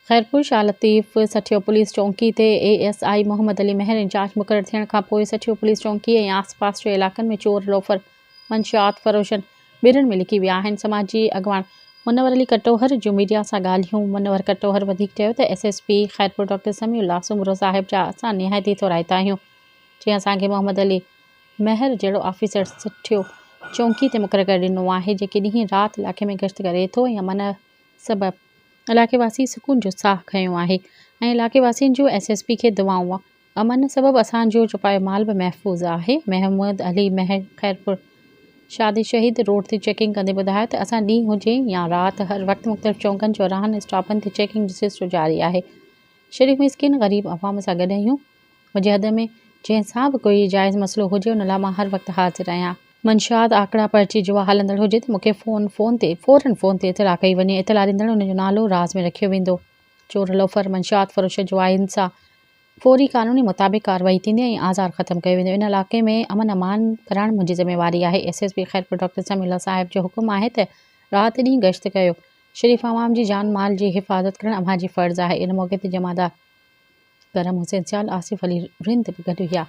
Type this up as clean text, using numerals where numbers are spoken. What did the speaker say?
Khairpur Shah Latif सठियो police चौकी ते ASI Mohammad Ali महर इंचार्ज मुक़ररु थियण खां पोइ सठियो पुलिस चौकी ऐं आसपास जे इलाक़नि में चोर लोफर मंशियात फ़रोशन ॿिरनि में लिकी विया आहिनि। समाजी अॻवान मुनवर अली कटोहर जूं मीडिया सां ॻाल्हियूं। मुनवर कटोहर वधीक चयो त SSP खैरपुर डॉक्टर समीउल्लाह सुमरो साहिब जा असां निहायती थोराइता आहियूं। जीअं असांखे मोहम्मद अली महर जहिड़ो ऑफिसर सठियो चौकी ते मुक़ररु करे ॾिनो आहे, जेके ॾींहुं राति इलाइक़े में गश्त करे थो ऐं अमन सबबि इलाइक़े वासी सुकून जो साह खयो आहे ऐं इलाइक़े वासियुनि जूं SSP खे दुआऊं। अमन सबबि असांजो छुपायो माल बि महफ़ूज़ आहे। मोहम्मद अली महर खैरपुर शादी शहीद रोड ते चेकिंग कंदे ॿुधायो त असां ॾींहुं हुजे या राति हर वक़्तु मुख़्तलिफ़ चौकनि चौराहनि स्टॉपनि ते चेकिंग जो सिलसिलो जारी आहे। शरीफ़ मिस्किन ग़रीब अवाम सां गॾु आहियूं। मुंहिंजे हद में जंहिंसां बि कोई जाइज़ मसइलो हुजे उन लाइ मां हर वक़्तु हाज़िर आहियां। मंशियात आंकड़ा पर्ची जुआ हलंदड़ हुजे त मूंखे फ़ौरन फ़ोन ते इतला कई वञे। इतला ॾींदड़ उन जो नालो राज़ में रखियो वेंदो। चोर लोफर मंशियात फ़रोश जो आइन सां फ़ौरी क़ानूनी मुताबिक़ कार्रवाई थींदी ऐं आज़ार ख़त्म कयो वेंदो। इन इलाइक़े में अमन अमान करणु मुंहिंजी ज़िम्मेवारी आहे। SSP खैरपुर डॉक्टर समीउल्लाह साहिब जो हुकुम आहे त राति ॾींहुं गश्त कयो। शरीफ़ अवाम जी जान माल जी हिफ़ाज़त करणु अव्हां जी फ़र्ज़ आहे। इन मौक़े ते जमादार करम हुसैन सियाल आसिफ़ अली रिंद बि गॾु हुआ।